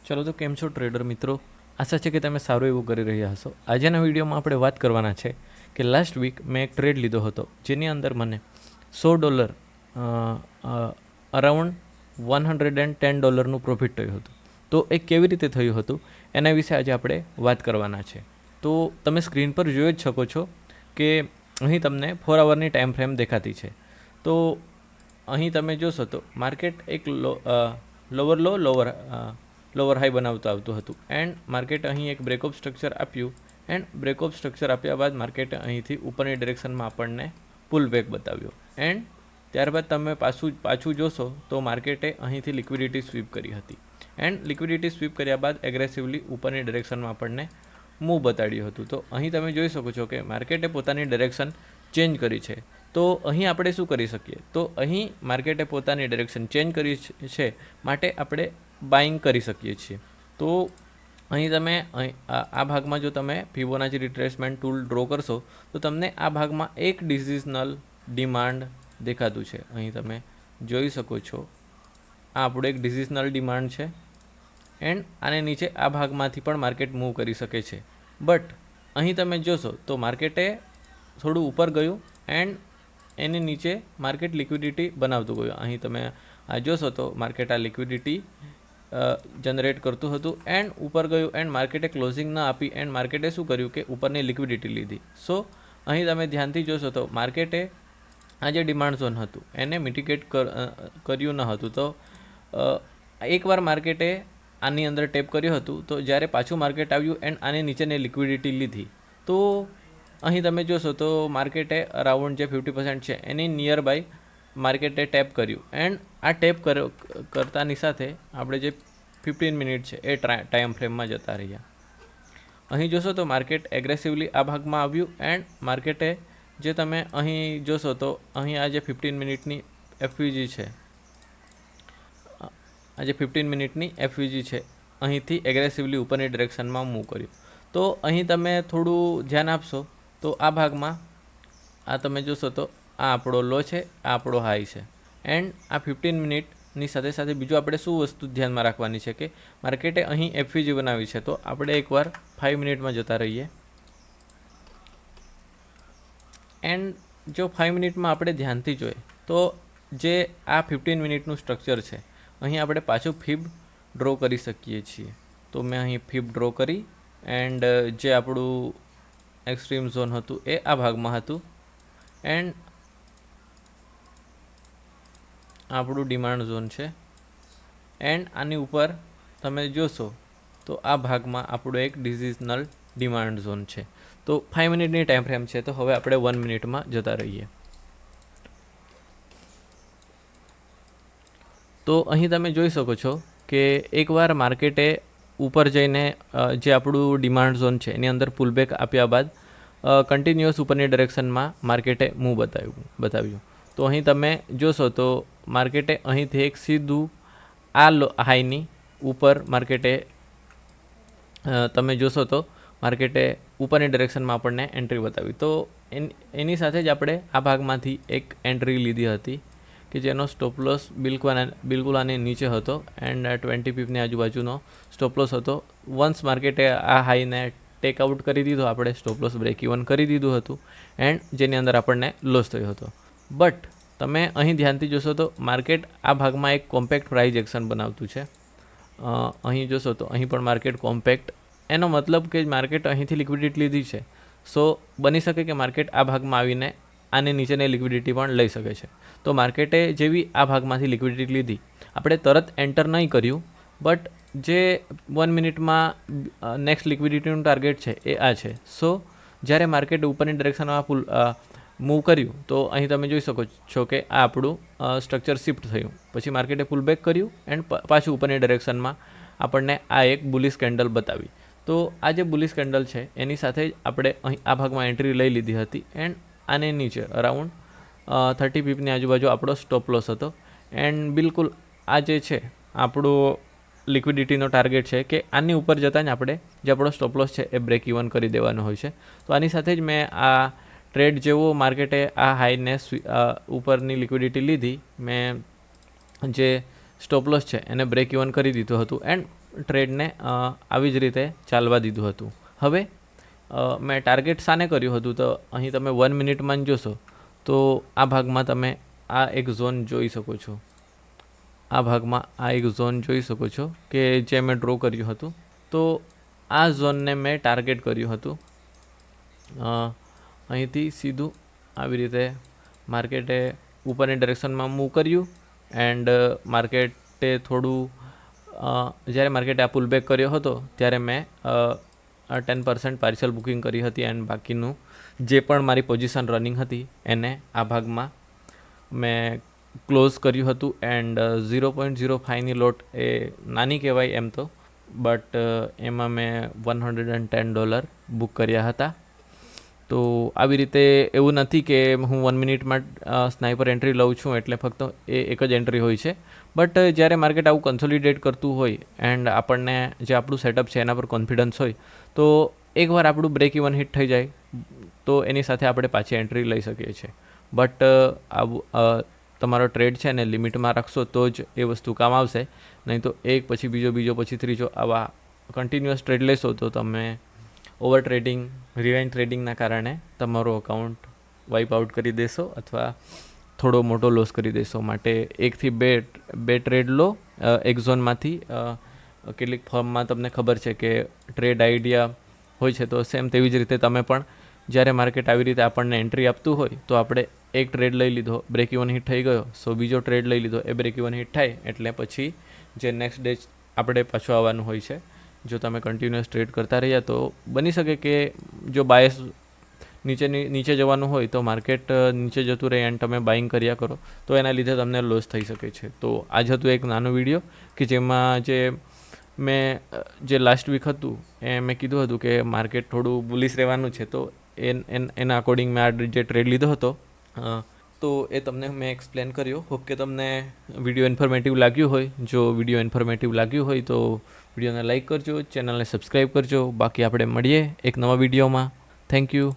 ચલો તો કેમ છો ટ્રેડર મિત્રો, આશા છે કે તમે સારું એવું કરી રહ્યા હશો. આજના વિડીયોમાં આપણે વાત કરવાના છે કે લાસ્ટ વીક મેં એક ટ્રેડ લીધો હતો જેની અંદર મને $100 અરાઉન્ડ $110 પ્રોફિટ થયું હતું. તો એ કેવી રીતે થયું હતું એના વિશે આજે આપણે વાત કરવાના છે. તો તમે સ્ક્રીન પર જોઈ જ શકો છો કે અહીં તમને 4 અવરની ટાઈમ ફ્રેમ દેખાતી છે. તો અહીં તમે જોશો તો માર્કેટ એક લોવર હાઈ બનાવતું આવતું હતું એન્ડ માર્કેટ અહીં એક બ્રેકઅપ સ્ટ્રક્ચર આપ્યું એન્ડ બ્રેકઅપ સ્ટ્રક્ચર આપ્યા બાદ માર્કેટ અહીંથી ઉપરની ડિરેક્શનમાં આપણને પુલ બેક બતાવ્યો એન્ડ ત્યારબાદ તમે પાછું જોશો તો માર્કેટે અહીંથી લિક્વિડિટી સ્વીપ કરી હતી એન્ડ લિક્વિડિટી સ્વીપ કર્યા બાદ એગ્રેસિવલી ઉપરની ડિરેક્શનમાં આપણને મૂવ બતાડ્યું હતું. તો અહીં તમે જોઈ શકો છો કે માર્કેટે પોતાની ડિરેક્શન ચેન્જ કરી છે. તો અહીં આપણે શું કરી શકીએ, તો અહીં માર્કેટે પોતાની ડિરેક્શન ચેન્જ કરી છે માટે આપણે બાઇંગ કરી શકીએ છીએ. તો અહીં તમે આ ભાગમાં જો તમે ફિબોનાચી રિટ્રેસમેન્ટ ટૂલ ડ્રો કરશો તો તમને આ ભાગમાં એક ડિસિઝનલ ડિમાન્ડ દેખાતું છે. અહીં તમે જોઈ શકો છો આ આપણું એક ડિસિઝનલ ડિમાન્ડ છે એન્ડ આને નીચે આ ભાગમાંથી પણ માર્કેટ મૂવ કરી શકે છે. બટ અહીં તમે જોશો તો માર્કેટે થોડું ઉપર ગયું એન્ડ એની નીચે માર્કેટ લિક્વિડિટી બનાવતું ગયું. અહીં તમે આ જોશો તો માર્કેટ આ લિક્વિડિટી જનરેટ કરતું હતું એન્ડ ઉપર ગયું એન્ડ માર્કેટે ક્લોઝિંગ ન આપી એન્ડ માર્કેટે શું કર્યું કે ઉપરની લિક્વિડિટી લીધી. સો અહીં તમે ધ્યાનથી જોશો તો માર્કેટે આ જે ડિમાન્ડ ઝોન હતું એને મિટિગેટ કર્યું ન હતું. તો એકવાર માર્કેટે આની અંદર ટેપ કર્યું હતું તો જ્યારે પાછું માર્કેટ આવ્યું એન્ડ આની નીચેની લિક્વિડિટી લીધી તો અહીં તમે જોશો તો માર્કેટે અરાઉન્ડ જે 50% છે એની નિયર બાય માર્કેટે ટેપ કર્યું એન્ડ આ ટેપ કરતાની સાથે આપણે જે 15 મિનિટ છે એ ટાઈમ ફ્રેમમાં જતા રહ્યા. અહીં જોશો તો માર્કેટ એગ્રેસિવલી આ ભાગમાં આવ્યું એન્ડ માર્કેટે જે તમે અહીં જોશો તો અહીં આ જે 15 મિનિટની એફવીજી છે, આ જે 15 મિનિટની એફવીજી છે અહીંથી એગ્રેસિવલી ઉપરની ડિરેક્શનમાં મૂવ કર્યું. તો અહીં તમે થોડું ધ્યાન આપશો તો આ ભાગમાં આ તમે જોશો તો આ આપણો લો છે, આ આપણો હાઈ છે એન્ડ આ 15 મિનિટની સાથે સાથે બીજું આપણે શું વસ્તુ ધ્યાનમાં રાખવાની છે કે માર્કેટે અહીં એફવીજી બનાવી છે. તો આપણે એકવાર 5 મિનિટમાં જતા રહીએ એન્ડ જો 5 મિનિટમાં આપણે ધ્યાનથી જોઈએ તો જે આ 15 મિનિટનું સ્ટ્રક્ચર છે અહીં આપણે પાછું ફીબ ડ્રો કરી શકીએ છીએ. તો મેં અહીં ફીબ ડ્રો કરી એન્ડ જે આપણું એક્સ્ટ્રીમ ઝોન હતું એ આ ભાગમાં હતું એન્ડ આપણું ડિમાન્ડ ઝોન છે એન્ડ આની ઉપર તમે જોશો તો આ ભાગમાં આપણું એક ડિસિઝનલ ડિમાન્ડ ઝોન છે. તો 5 મિનિટની ટાઈમ ફ્રેમ છે. તો હવે આપણે 1 મિનિટમાં જતા રહીએ. તો અહીં તમે જોઈ શકો છો કે એકવાર માર્કેટે ઉપર જઈને જે આપણું ડિમાન્ડ ઝોન છે એની અંદર પુલબેક આપ્યા બાદ કન્ટિન્યુઅસ ઉપરની ડિરેક્શનમાં માર્કેટે મૂવ બતાવ્યું. તો અહીં તમે જોશો તો માર્કેટે અહીંથી એક સીધું આ હાઈની ઉપર માર્કેટે તમે જોશો તો માર્કેટે ઉપરની ડિરેક્શનમાં આપણને એન્ટ્રી બતાવી. તો એની સાથે જ આપણે આ ભાગમાંથી એક એન્ટ્રી લીધી હતી કે જેનો સ્ટોપલોસ બિલકુલ આની નીચે હતો એન્ડ 20 પીપની આજુબાજુનો સ્ટોપલોસ હતો. વન્સ માર્કેટે આ હાઈને ટેકઆઉટ કરી દીધો, આપણે સ્ટોપલોસ બ્રેક ઇવન કરી દીધું હતું એન્ડ જેની અંદર આપણને લોસ થયો હતો. બટ તમે અહીં ધ્યાનથી જોશો તો માર્કેટ આ ભાગમાં એક કોમ્પેક્ટ પ્રાઇઝ એક્શન બનાવતું છે. અહીં જોશો તો અહીં પણ માર્કેટ કોમ્પેક્ટ, એનો મતલબ કે માર્કેટ અહીંથી લિક્વિડિટી લીધી છે. સો બની શકે કે માર્કેટ આ ભાગમાં આવીને આની નીચેની લિક્વિડિટી પણ લઈ શકે છે. તો માર્કેટે જેવી આ ભાગમાંથી લિક્વિડિટી લીધી, આપણે તરત એન્ટર નહીં કર્યું બટ જે 1 મિનિટમાં નેક્સ્ટ લિક્વિડિટીનું ટાર્ગેટ છે એ આ છે. સો જ્યારે માર્કેટ ઉપરની ડિરેક્શનમાં મૂવ કર્યું તો અહીં તમે જોઈ શકો છો કે આ આપણું સ્ટ્રક્ચર શિફ્ટ થયું. પછી માર્કેટે પુલ બેક કર્યું એન્ડ પાછું ઉપરની ડિરેક્શનમાં આપણને આ એક બુલિશ કેન્ડલ બતાવી. તો આ જે બુલિશ કેન્ડલ છે એની સાથે જ આપણે અહીં આ ભાગમાં એન્ટ્રી લઈ લીધી હતી એન્ડ આને નીચે અરાઉન્ડ 30 પીપની આજુબાજુ આપણો સ્ટોપ લોસ હતો એન્ડ બિલકુલ આ જે છે આપણો લિક્વિડિટીનો ટાર્ગેટ છે કે આની ઉપર જતાં જ આપણે જે આપણો સ્ટોપ લોસ છે એ બ્રેક ઇવન કરી દેવાનો હોય છે. તો આની સાથે જ મેં આ ટ્રેડ જેવો માર્કેટે આ હાઈને ઉપરની લિક્વિડિટી લીધી, મેં જે સ્ટોપ લોસ છે એને બ્રેક ઇવન કરી દીધું હતું એન્ડ ટ્રેડને આવી જ રીતે ચાલવા દીધું હતું. હવે મેં ટાર્ગેટ શાને કર્યું હતું, તો અહીં તમે 1 મિનિટમાં જ જોશો તો આ ભાગમાં તમે આ એક ઝોન જોઈ શકો છો. આ ભાગમાં આ એક ઝોન જોઈ શકો છો કે જે મેં ડ્રો કર્યું હતું. તો આ ઝોનને મેં ટાર્ગેટ કર્યું હતું. અહીંથી સીધું આવી રીતે માર્કેટે ઉપરની ડિરેક્શનમાં મૂવ કર્યું એન્ડ માર્કેટે થોડું જ્યારે માર્કેટે આ પુલબેક કર્યો હતો ત્યારે મેં 10% પાર્શિયલ બુકિંગ કરી હતી એન્ડ બાકીનું જે પણ મારી પોઝિશન રનિંગ હતી એને આ ભાગમાં મેં ક્લોઝ કર્યું હતું. એન્ડ 0.05ની લોટ એ નાની કહેવાય એમ તો, બટ એમાં મેં $110 બુક કર્યા હતા. તો આવી રીતે એવું નથી કે હું 1 મિનિટમાં સ્નાઇપર એન્ટ્રી લઉં છું એટલે ફક્ત એ એક જ એન્ટ્રી હોય છે. બટ જ્યારે માર્કેટ આવું કન્સોલિડેટ કરતું હોય એન્ડ આપણને જે આપણું સેટઅપ છે એના પર કોન્ફિડન્સ હોય તો એકવાર આપણું બ્રેક ઇવન હિટ થઈ જાય તો એની સાથે આપણે પાછી એન્ટ્રી લઈ શકીએ છીએ. બટ તમારો ટ્રેડ છે ને લિમિટમાં રાખશો તો જ એ વસ્તુ કામ આવશે, નહીં તો એક પછી બીજો પછી ત્રીજો આવા કન્ટિન્યુઅસ ટ્રેડ લેશો તો તમે ઓવર ટ્રેડિંગ, રિવેન્જ ટ્રેડિંગના કારણે તમારો અકાઉન્ટ વાઇપ આઉટ કરી દેશો અથવા થોડો મોટો લોસ કરી દેશો. માટે 1 થી 2 ટ્રેડ લો એક ઝોનમાંથી. કેટલીક ફર્મમાં તમને ખબર છે કે ટ્રેડ આઈડિયા હોય છે, તો સેમ તેવી જ રીતે તમે પણ જ્યારે માર્કેટ આવી રીતે આપણને એન્ટ્રી આપતું હોય તો આપણે એક ટ્રેડ લઈ લીધો, બ્રેક ઇવન હિટ થઈ ગયો, સો બીજો ટ્રેડ લઈ લીધો, એ બ્રેક ઇવન હિટ થાય એટલે પછી જે નેક્સ્ટ ડે આપણે પાછું આવવાનું હોય છે. જો તમે કન્ટિન્યુઅસ ટ્રેડ કરતા રહ્યા તો બની શકે કે જો બાયસ નીચે જવાનું હોય તો માર્કેટ નીચે જતું રહે એન્ડ તમે બાઇંગ કર્યા કરો તો એના લીધે તમને લોસ થઈ શકે છે. તો આજ હતું એક નાનો વિડીયો કે જેમાં મેં જે લાસ્ટ વીક હતું એ મેં કીધું હતું કે માર્કેટ થોડું બુલિશ રહેવાનું છે, તો એના અકોર્ડિંગ મેં આ જે ટ્રેડ લીધો હતો તો એ તમને મેં એક્સપ્લેન કર્યો. હોપ કે તમને વિડીયો ઇન્ફોર્મેટિવ લાગ્યું હોય. જો વિડીયો ઇન્ફોર્મેટિવ લાગ્યું હોય તો વિડીયોને લાઇક કરજો, ચેનલને સબસ્ક્રાઈબ કરજો. બાકી આપણે મળીએ એક નવા વિડીયોમાં. Thank you.